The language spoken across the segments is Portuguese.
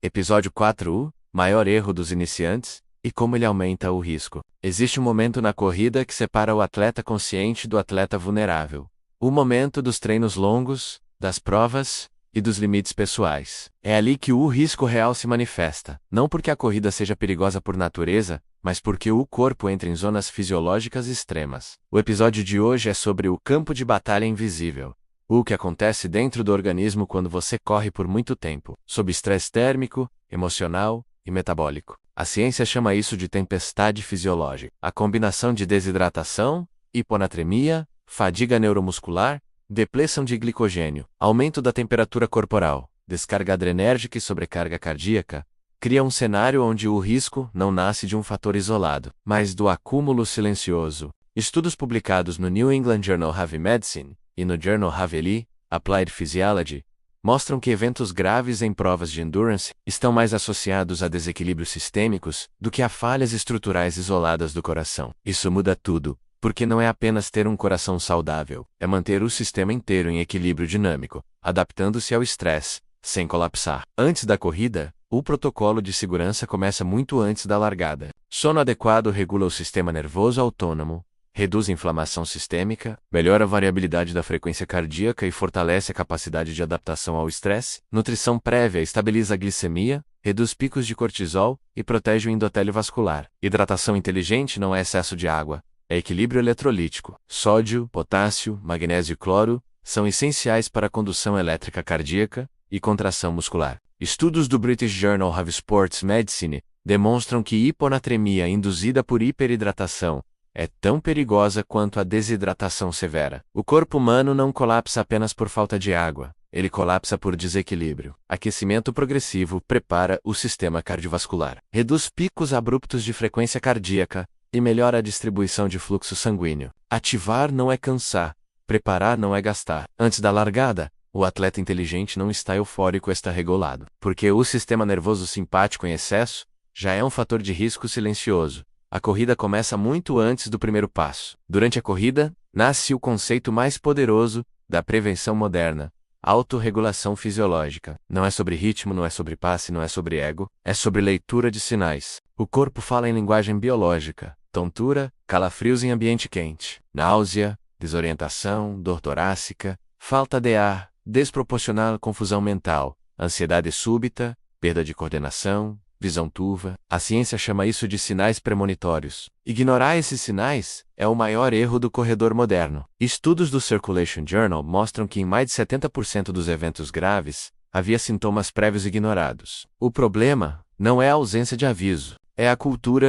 Episódio 4: Maior erro dos iniciantes e como ele aumenta o risco. Existe um momento na corrida que separa o atleta consciente do atleta vulnerável. O momento dos treinos longos, das provas e dos limites pessoais. É ali que o risco real se manifesta, não porque a corrida seja perigosa por natureza, mas porque o corpo entra em zonas fisiológicas extremas. O episódio de hoje é sobre o campo de batalha invisível. O que acontece dentro do organismo quando você corre por muito tempo, sob estresse térmico, emocional e metabólico. A ciência chama isso de tempestade fisiológica. A combinação de desidratação, hiponatremia, fadiga neuromuscular, depleção de glicogênio, aumento da temperatura corporal, descarga adrenérgica e sobrecarga cardíaca, cria um cenário onde o risco não nasce de um fator isolado, mas do acúmulo silencioso. Estudos publicados no New England Journal of Medicine e no Journal of Applied Physiology mostram que eventos graves em provas de endurance estão mais associados a desequilíbrios sistêmicos do que a falhas estruturais isoladas do coração. Isso muda tudo, porque não é apenas ter um coração saudável, é manter o sistema inteiro em equilíbrio dinâmico, adaptando-se ao estresse, sem colapsar. Antes da corrida, o protocolo de segurança começa muito antes da largada. Sono adequado regula o sistema nervoso autônomo, reduz a inflamação sistêmica, melhora a variabilidade da frequência cardíaca e fortalece a capacidade de adaptação ao estresse. Nutrição prévia estabiliza a glicemia, reduz picos de cortisol e protege o endotélio vascular. Hidratação inteligente não é excesso de água, é equilíbrio eletrolítico. Sódio, potássio, magnésio e cloro são essenciais para a condução elétrica cardíaca e contração muscular. Estudos do British Journal of Sports Medicine demonstram que hiponatremia induzida por hiperidratação é tão perigosa quanto a desidratação severa. O corpo humano não colapsa apenas por falta de água, ele colapsa por desequilíbrio. Aquecimento progressivo prepara o sistema cardiovascular, reduz picos abruptos de frequência cardíaca e melhora a distribuição de fluxo sanguíneo. Ativar não é cansar, preparar não é gastar. Antes da largada, o atleta inteligente não está eufórico, está regulado, porque o sistema nervoso simpático em excesso já é um fator de risco silencioso. A corrida começa muito antes do primeiro passo. Durante a corrida, nasce o conceito mais poderoso da prevenção moderna: autorregulação fisiológica. Não é sobre ritmo, não é sobre passe, não é sobre ego, é sobre leitura de sinais. O corpo fala em linguagem biológica: tontura, calafrios em ambiente quente, náusea, desorientação, dor torácica, falta de ar, desproporcional confusão mental, ansiedade súbita, perda de coordenação, visão turva. A ciência chama isso de sinais premonitórios. Ignorar esses sinais é o maior erro do corredor moderno. Estudos do Circulation Journal mostram que em mais de 70% dos eventos graves, havia sintomas prévios ignorados. O problema não é a ausência de aviso, é a cultura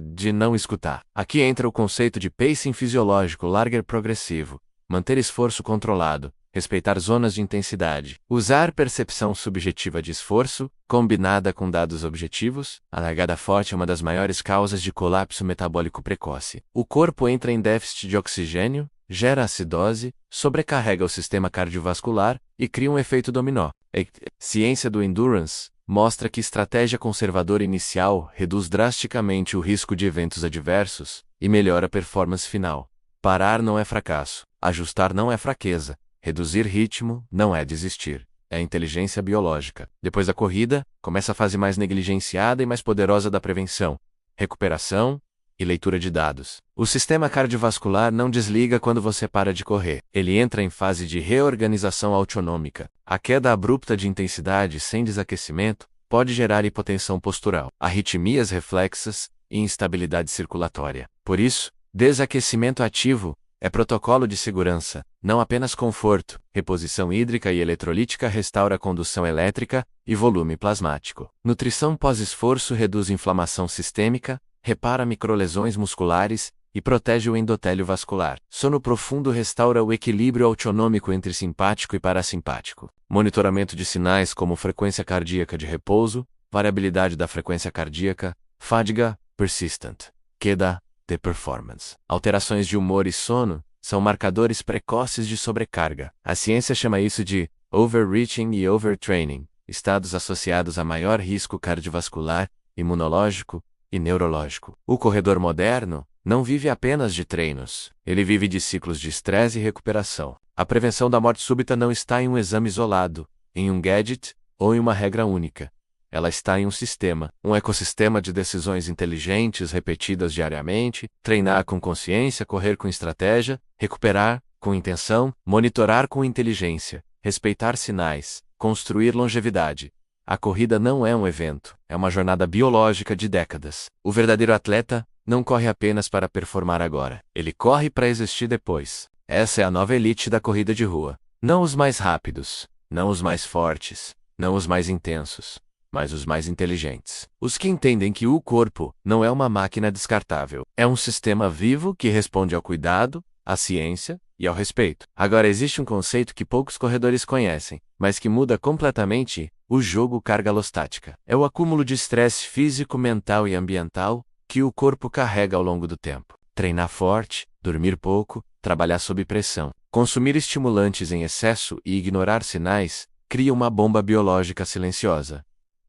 de não escutar. Aqui entra o conceito de pacing fisiológico larger progressivo, manter esforço controlado, respeitar zonas de intensidade, usar percepção subjetiva de esforço, combinada com dados objetivos. A largada forte é uma das maiores causas de colapso metabólico precoce. O corpo entra em déficit de oxigênio, gera acidose, sobrecarrega o sistema cardiovascular e cria um efeito dominó. A ciência do endurance mostra que estratégia conservadora inicial reduz drasticamente o risco de eventos adversos e melhora a performance final. Parar não é fracasso, ajustar não é fraqueza. Reduzir ritmo não é desistir, é inteligência biológica. Depois da corrida, começa a fase mais negligenciada e mais poderosa da prevenção: recuperação e leitura de dados. O sistema cardiovascular não desliga quando você para de correr. Ele entra em fase de reorganização autonômica. A queda abrupta de intensidade sem desaquecimento pode gerar hipotensão postural, arritmias reflexas e instabilidade circulatória. Por isso, desaquecimento ativo é protocolo de segurança, não apenas conforto. Reposição hídrica e eletrolítica restaura a condução elétrica e volume plasmático. Nutrição pós-esforço reduz inflamação sistêmica, repara microlesões musculares e protege o endotélio vascular. Sono profundo restaura o equilíbrio autonômico entre simpático e parasimpático. Monitoramento de sinais como frequência cardíaca de repouso, variabilidade da frequência cardíaca, fadiga persistent, queda de performance. Alterações de humor e sono são marcadores precoces de sobrecarga. A ciência chama isso de overreaching e overtraining, estados associados a maior risco cardiovascular, imunológico e neurológico. O corredor moderno não vive apenas de treinos, ele vive de ciclos de estresse e recuperação. A prevenção da morte súbita não está em um exame isolado, em um gadget ou em uma regra única. ela está em um sistema, um ecossistema de decisões inteligentes repetidas diariamente, treinar com consciência, correr com estratégia, recuperar com intenção, monitorar com inteligência, respeitar sinais, construir longevidade. A corrida não é um evento, é uma jornada biológica de décadas. O verdadeiro atleta não corre apenas para performar agora, ele corre para existir depois. Essa é a nova elite da corrida de rua. Não os mais rápidos, não os mais fortes, não os mais intensos, mas os mais inteligentes. Os que entendem que o corpo não é uma máquina descartável, é um sistema vivo que responde ao cuidado, à ciência e ao respeito. Agora existe um conceito que poucos corredores conhecem, mas que muda completamente o jogo carga alostática. É o acúmulo de estresse físico, mental e ambiental que o corpo carrega ao longo do tempo. Treinar forte, dormir pouco, trabalhar sob pressão, consumir estimulantes em excesso e ignorar sinais cria uma bomba biológica silenciosa.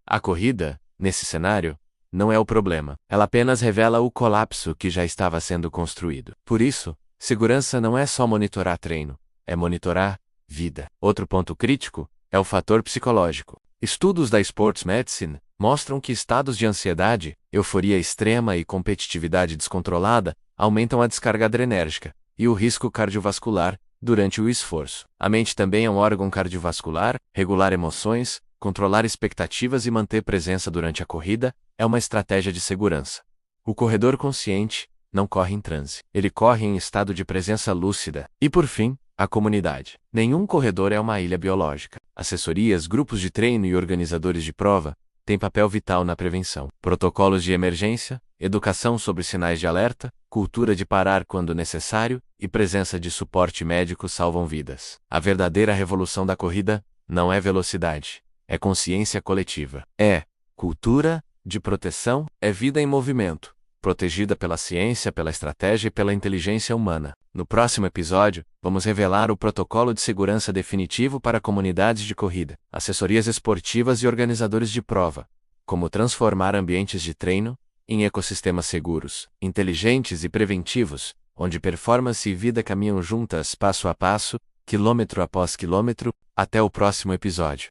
A corrida, nesse cenário, não é o problema. Ela apenas revela o colapso que já estava sendo construído. Por isso, segurança não é só monitorar treino, é monitorar vida. Outro ponto crítico é o fator psicológico. Estudos da Sports Medicine mostram que estados de ansiedade, euforia extrema e competitividade descontrolada aumentam a descarga adrenérgica e o risco cardiovascular durante o esforço. A mente também é um órgão cardiovascular, regular emoções, controlar expectativas e manter presença durante a corrida é uma estratégia de segurança. O corredor consciente não corre em transe, ele corre em estado de presença lúcida. E por fim, a comunidade. Nenhum corredor é uma ilha biológica. Assessorias, grupos de treino e organizadores de prova têm papel vital na prevenção. Protocolos de emergência, educação sobre sinais de alerta, cultura de parar quando necessário e presença de suporte médico salvam vidas. A verdadeira revolução da corrida não é velocidade, é consciência coletiva. É cultura de proteção, é vida em movimento, protegida pela ciência, pela estratégia e pela inteligência humana. No próximo episódio, vamos revelar o protocolo de segurança definitivo para comunidades de corrida, assessorias esportivas e organizadores de prova. Como transformar ambientes de treino em ecossistemas seguros, inteligentes e preventivos, onde performance e vida caminham juntas passo a passo, quilômetro após quilômetro. Até o próximo episódio.